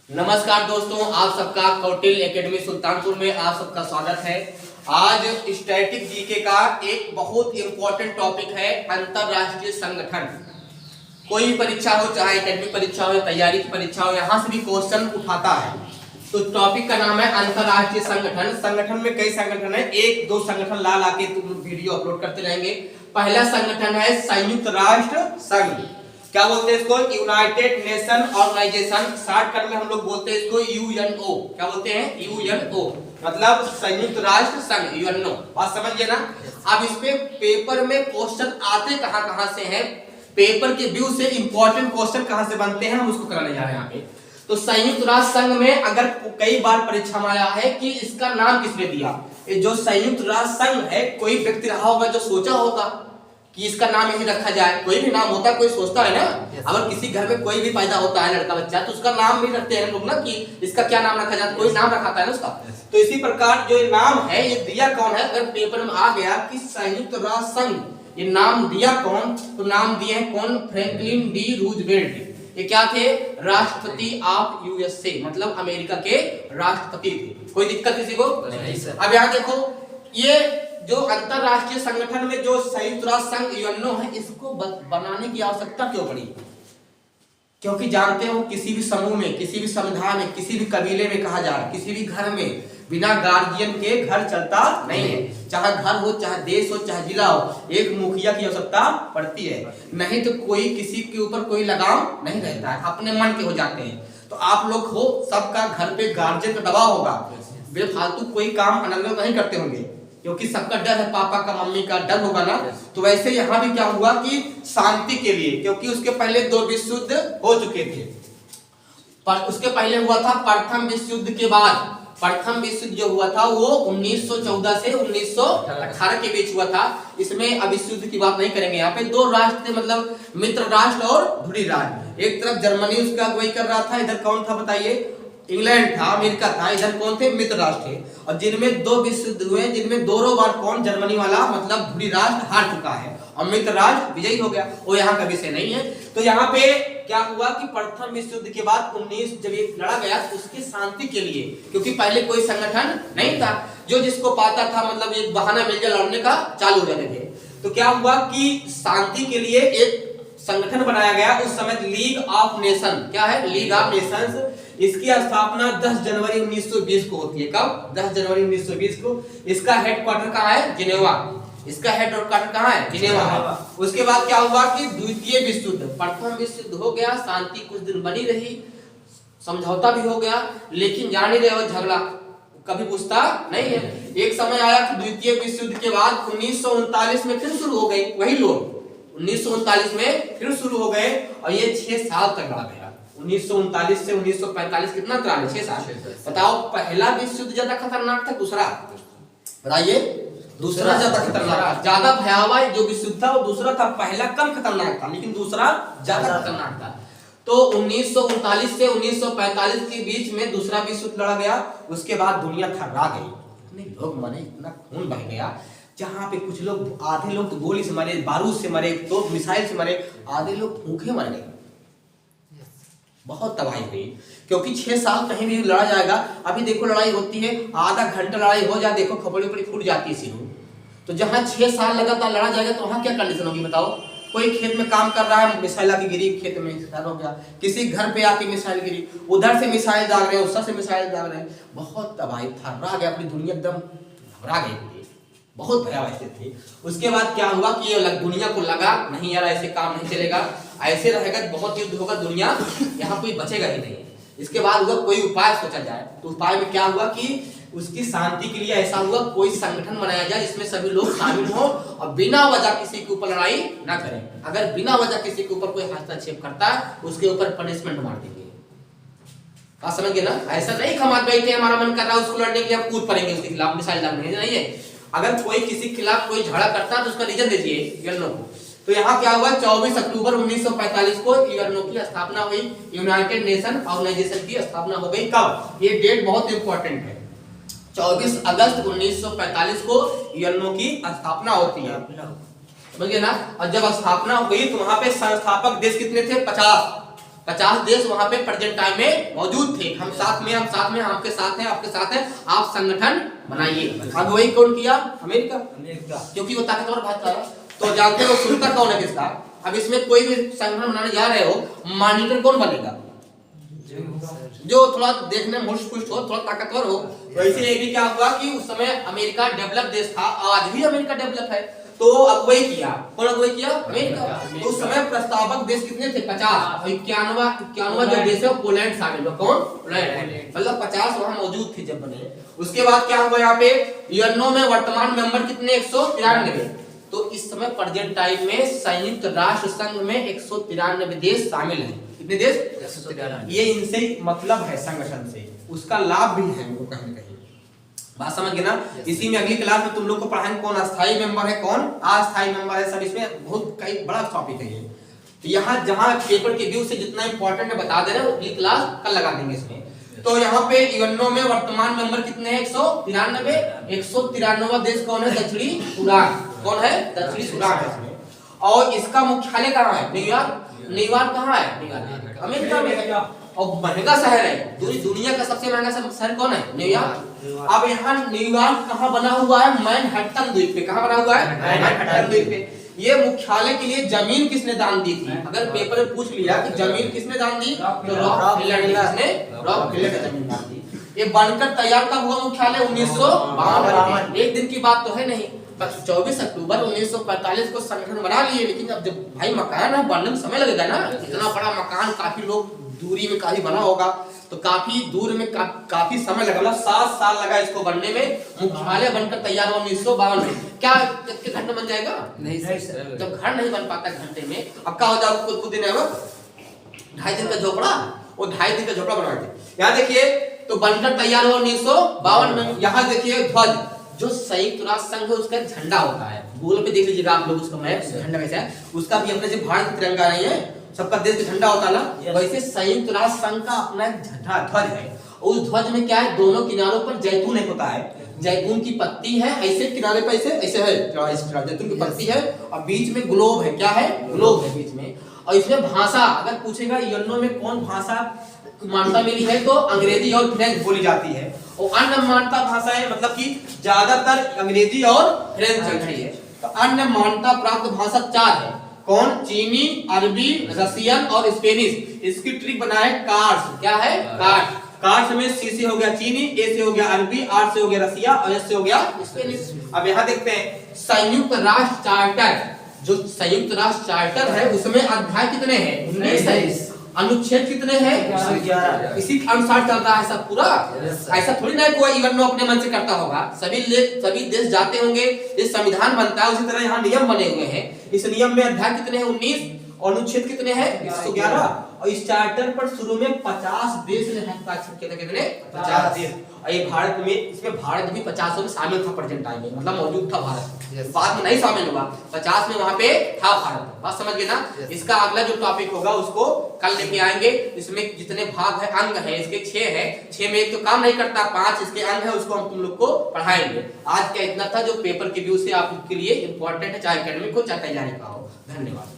नमस्कार दोस्तों, आप सबका कौटिल्य एकेडमी सुल्तानपुर में आप सबका स्वागत है। आज स्टैटिक जीके का एक बहुत इंपॉर्टेंट टॉपिक है अंतरराष्ट्रीय संगठन। कोई भी परीक्षा हो, चाहे एकेडमिक परीक्षा हो या तैयारी की परीक्षा हो, यहाँ से भी क्वेश्चन उठाता है। तो टॉपिक का नाम है अंतरराष्ट्रीय संगठन। संगठन में कई संगठन है, एक दो संगठन ला ला के तुम वीडियो अपलोड करते रहेंगे। पहला संगठन है संयुक्त राष्ट्र संघ। क्या बोलते हैं इसको? United nation organisation. शॉर्टकट में हम लोग बोलते हैं इसको यूएनओ। क्या बोलते हैं? यूएनओ मतलब संयुक्त राष्ट्र संघ, यूएनओ। बात समझिए ना। अब इस पे पेपर में क्वेश्चन आते कहां से हैं, पेपर के व्यू से इंपॉर्टेंट क्वेश्चन कहां से बनते हैं, हम उसको कराने जा रहे हैं यहाँ पे। तो संयुक्त राष्ट्र संघ में अगर कई बार परीक्षा में आया है कि इसका नाम किसने दिया। ये जो संयुक्त राष्ट्र संघ है, कोई व्यक्ति रहा होगा जो सोचा होगा कि इसका नाम यही रखा जाए। कोई भी नाम होता है, कोई सोचता है ना। अगर किसी घर में कोई भी पैदा होता है लड़का बच्चा, तो उसका नाम भी रखते हैं लोग ना कि इसका क्या नाम रखा जाता है, कोई नाम रखाता है ना उसका। तो इसी प्रकार जो नाम है ये दिया कौन है, अगर पेपर में आ गया कि संयुक्त राष्ट्र संघ, ये नाम दिया कौन, तो नाम दिए हैं कौन? Franklin D Roosevelt. ये क्या थे? राष्ट्रपति ऑफ यूएसए, मतलब अमेरिका के राष्ट्रपति थे। कोई दिक्कत किसी को? नहीं सर। अब यहाँ देखो, ये जो अंतरराष्ट्रीय संगठन में जो संयुक्त राष्ट्र संघ यूएनओ है, इसको बनाने की आवश्यकता क्यों पड़ी? क्योंकि जानते हो किसी भी समूह में, किसी भी संविधान में, किसी भी कबीले में कहा जाए, किसी भी घर में बिना गार्जियन के घर चलता नहीं है। चाहे घर हो, चाहे देश हो, चाहे जिला हो, एक मुखिया की आवश्यकता पड़ती है। नहीं तो कोई किसी के ऊपर कोई लगाव नहीं रहता है, अपने मन के हो जाते हैं। तो आप लोग हो, सबका घर पे गार्जियन का दबाव होगा, बेफालतू कोई काम अलग नहीं करते होंगे, क्योंकि सबका डर है, पापा का मम्मी का डर होगा ना। तो वैसे यहाँ भी क्या हुआ कि शांति के लिए, क्योंकि उसके पहले 2 विश्व युद्ध हो चुके थे। पर उसके पहले हुआ था प्रथम विश्व युद्ध के बाद। प्रथम विश्व युद्ध जो हुआ था वो 1914 से 1918 के बीच हुआ था। इसमें अब विश्व युद्ध की बात नहीं करेंगे। यहाँ पे 2 राष्ट्र थे, मतलब मित्र राष्ट्र और ध्रुवी राष्ट्र। एक तरफ जर्मनी उसका अगुवाई कर रहा था, इधर कौन था बताइए? इंग्लैंड था, अमेरिका था। इधर कौन थे? मित्र राष्ट्र थे। और जिनमें 2 विश्व युद्ध हुए, जिनमें दोनों बार कौन? जर्मनी वाला, मतलब ध्रुवी राष्ट्र हार चुका है और मित्र राष्ट्र विजयी हो गया। वो यहाँ का विषय नहीं है। तो यहाँ पे क्या हुआ कि प्रथम विश्व युद्ध के बाद 19 जब ये लड़ा गया, उसकी शांति के लिए, क्योंकि पहले कोई संगठन नहीं था, जो जिसको पाता था मतलब एक बहाना मिल गया लड़ने का, चालू हो जाते थे। तो क्या हुआ कि शांति के लिए एक संगठन बनाया गया उस समय, लीग ऑफ नेशन। क्या है? League of Nations. इसकी स्थापना 10 जनवरी 1920 को होती है। कब? 10 जनवरी 1920 को। इसका हेडक्वार्टर कहाँ है? जिनेवा। इसका हेडक्वार्टर कहाँ है? जिनेवा है। उसके बाद क्या हुआ कि द्वितीय विश्व युद्ध, प्रथम विश्व युद्ध हो गया, शांति कुछ दिन बनी रही, समझौता भी हो गया, लेकिन जान ही रहे हो झगड़ा कभी पूछता नहीं है। एक समय आया कि द्वितीय विश्व युद्ध के बाद 1939 में फिर शुरू हो गई वही लोग। 1939 में फिर शुरू हो गए और ये 6 साल तक लड़ा गया। 1939 से 1945 कितना तरह? 6 साल। बताओ, पहला विश्व युद्ध ज्यादा खतरनाक था, दूसरा? बताइए, दूसरा ज्यादा खतरनाक, ज्यादा भयावह जो विश्व युद्ध था वो दूसरा था। पहला कम खतरनाक था, लेकिन दूसरा ज्यादा खतरनाक था। तो 1939 से 1945 के बीच में दूसरा विश्व युद्ध लड़ा गया। उसके बाद दुनिया थर्रा गई, इतने लोग मरे, इतना खून बह गया। जहां पे कुछ लोग, आधे लोग तो गोली से मरे, बारूद से मरे, तो मिसाइल से मरे, आधे लोग भूखे मर गए। बहुत तबाही हुई, क्योंकि 6 साल कहीं भी लड़ा जाएगा। अभी देखो लड़ाई होती है, आधा घंटा लड़ाई हो जाए, देखो खपड़ी उपड़ी फूट जाती है सिरों। तो जहां 6 साल लगातार लड़ा जाएगा तो वहां क्या कंडीशन होगी बताओ? कोई खेत में काम कर रहा है, मिसाइल आके गिरी, खेत में हो गया। किसी घर पे आके मिसाइल गिरी, उधर से मिसाइल दाग रहे हैं, उधर से मिसाइल दाग रहे हैं। बहुत तबाही था, रह गया, अपनी दुनिया एकदम घबरा गई, बहुत भयावह स्थिति थी। उसके बाद क्या हुआ कि ये दुनिया को लगा नहीं यार ऐसे काम नहीं चलेगा, ऐसे रहेगा बहुत युद्ध होगा, दुनिया यहाँ कोई बचेगा ही नहीं। इसके बाद हुआ कोई उपाय सोचा जाए। तो उपाय में क्या हुआ कि उसकी शांति के लिए ऐसा हुआ कोई संगठन बनाया जाए जिसमें सभी लोग शामिल हो और बिना वजह किसी के ऊपर लड़ाई ना करें। अगर बिना वजह किसी के ऊपर कोई हस्तक्षेप करता है उसके ऊपर पनिशमेंट मार देंगे। समझ गए ना? ऐसा नहीं खमात बैठे हमारा मन कर रहा है उसको लड़ने के लिए हम कूद पड़ेंगे उसके खिलाफ, मिसाइल दागने नहीं है। अगर कोई किसी के खिलाफ कोई झगड़ा करता है तो उसका रीजन दीजिए यूएनओ को। तो यहाँ क्या हुआ? 24 अक्टूबर 1945 को यूएनओ की स्थापना हुई, यूनाइटेड नेशन ऑर्गेनाइजेशन की स्थापना हो गई। कब? ये डेट बहुत इंपॉर्टेंट है, 24 अगस्त 1945 को यूएनओ की स्थापना होती है, समझ गए ना? और जब स्थापना हो गई तो वहां पे संस्थापक देश कितने थे? 50। 50 देश वहां पे प्रेजेंट टाइम में मौजूद थे। हम साथ में आपके साथ हैं, आपके साथ है, आप संगठन बनाइए। अब वही कौन किया? अमेरिका, क्योंकि वो ताकतवर भारत है। तो जानते हो सुनता कौन है किसका? अब इसमें कोई भी संगठन बनाने जा रहे हो, मॉनिटर कौन बनेगा? जो थोड़ा देखने में मुष्ट हो, थोड़ा ताकतवर हो। वैसे ये भी क्या हुआ कि उस समय अमेरिका डेवलप देश था, आज भी अमेरिका डेवलप है। तो अगुवाई किया, कौन अगुवाई किया? अमेरिका। तो उस समय प्रस्तावक देश कितने थे? 50। और 91 जो देश है पोलैंड शामिल हुआ। कौन? पोलैंड। मतलब 50 वहां मौजूद थे जब बने। उसके बाद क्या हुआ यहाँ पे? यूएनओ में वर्तमान मेंबर कितने? 193। तो इस समय प्रेजेंट टाइम में संयुक्त राष्ट्र संघ में 193 देश शामिल हैं। कितने देश? 193। ये इनसे मतलब है संगठन से, उसका लाभ भी है उनको कहीं ना कहीं। बात समझ गए ना? इसी में अगली क्लास में तुम लोग को पढ़ाएंगे कौन अस्थायी मेंबर है, कौन अस्थायी मेंबर है। सब इसमें बहुत कई बड़ा टॉपिक है ये। तो यहाँ जहाँ पेपर के व्यू से जितना इंपॉर्टेंट है बता दे रहे हैं, अगली क्लास कल लगा देंगे इसमें। तो यहाँ पे यूएनओ में वर्तमान मेंबर कितने हैं? 193। 193वां देश कौन है? दक्षिणी सूडान। कौन है? दक्षिणी सूडान है इसमें। और इसका मुख्यालय कहाँ है? न्यूयॉर्क। न्यूयॉर्क कहाँ है? न्यूयॉर्क अमेरिका में। और महंगा शहर है, दुनिया का सबसे महंगा शहर कौन है? न्यूयॉर्क। अब यहाँ न्यूयॉर्क कहाँ बना हुआ है? मैनहट्टन द्वीप पे। कहाँ बना हुआ है? मैनहट्टन द्वीप पे। ये मुख्यालय के लिए जमीन किसने दान दी थी? अगर पेपर में पूछ लिया कि जमीन किसने दान दी, तो रॉकफेलर ने जमीन दान दी। ये बनकर तैयार कब हुआ मुख्यालय? 1952। एक दिन की बात तो है नहीं, बस 24 अक्टूबर 1945 को संगठन बना लिए। लेकिन अब जब भाई मकान है बनने में समय लगेगा ना, इतना बड़ा मकान, काफी लोग दूरी में काफी बना होगा, तो काफी दूर में काफी समय लगा, मतलब 7 साल लगा इसको बनने में। मुख्यालय बनकर तैयार हुआ 1952 में। क्या कितने घंटे बन जाएगा? नहीं सर, जब घर नहीं बन पाता घंटे में, अब क्या हो जाएगा? कुछ दिन है वो 2.5 दिन का झोपड़ा, वो 2.5 दिन का झोपड़ा बनवाते। यहाँ देखिए, तो बनकर तैयार हुआ 1952 में। यहाँ देखिए ध्वज, जो संयुक्त राष्ट्र संघ है उसका झंडा होता है। गूगल पे देख लीजिएगा आप लोग उसका मैप, झंडा कैसा है उसका भी। अपने जो भारत तिरंगा नहीं है, सबका देश का झंडा होता है ना, वैसे संयुक्त राष्ट्र संघ का अपना एक झंडा ध्वज है। उस ध्वज में क्या है? दोनों किनारों पर जैतून एक होता है, जैतून की पत्ती है, ऐसे किनारे पे ऐसे है जैतून की पत्ती है, और बीच में ग्लोब है। क्या है? ग्लोब है बीच में। और इसमें भाषा अगर पूछेगा यूएनओ में कौन भाषा मान्यता मिली है, तो अंग्रेजी और फ्रेंच बोली जाती है। और अन्य मान्यता भाषाएं मतलब कि ज्यादातर अंग्रेजी और फ्रेंच चल रही है। तो अन्य मान्यता प्राप्त भाषा 4 है। कौन? चीनी, अरबी, रसियन और स्पेनिश। इसकी ट्रिक बनाए कार्ड्स। क्या है? कार्ड। कार्ड्स में सी से हो गया चीनी, ए से हो गया अरबी, आर से हो गया रसिया और एस से हो गया स्पेनिश। अब यहाँ देखते हैं संयुक्त राष्ट्र चार्टर। जो संयुक्त राष्ट्र चार्टर है उसमें अध्याय कितने हैं? 19 है। अनुच्छेद कितने हैं? 11। इसी के अनुसार चल रहा है सब पूरा। ऐसा थोड़ी ना कोई यूएनओ अपने मन से करता होगा। सभी देश जाते होंगे, ये संविधान बनता है, उसी तरह यहाँ नियम बने हुए हैं। इस नियम में अध्याय कितने हैं? 19। अनुच्छेद कितने हैं? 111। और इस चार्टर पर शुरू में 50 देश ने हस्ताक्षर किए थे। कितने? 50 देश। और ये भारत में, इसमें भारत भी 50 में शामिल था प्रेजेंट टाइम में, मतलब मौजूद था भारत। बाद में नहीं शामिल हुआ, 50 में वहां पे था भारत। बात समझ गए ना? इसका अगला जो टॉपिक होगा उसको कल लेके आएंगे। इसमें जितने भाग है, अंग है, इसके 6 है। 6 में एक तो काम नहीं करता, 5 इसके अंग है, उसको हम तुम लोग को पढ़ाएंगे। आज का इतना था जो पेपर के व्यू से आपके लिए इंपॉर्टेंट है, चाहे एकेडमिक हो चाहे तैयारी का हो। धन्यवाद।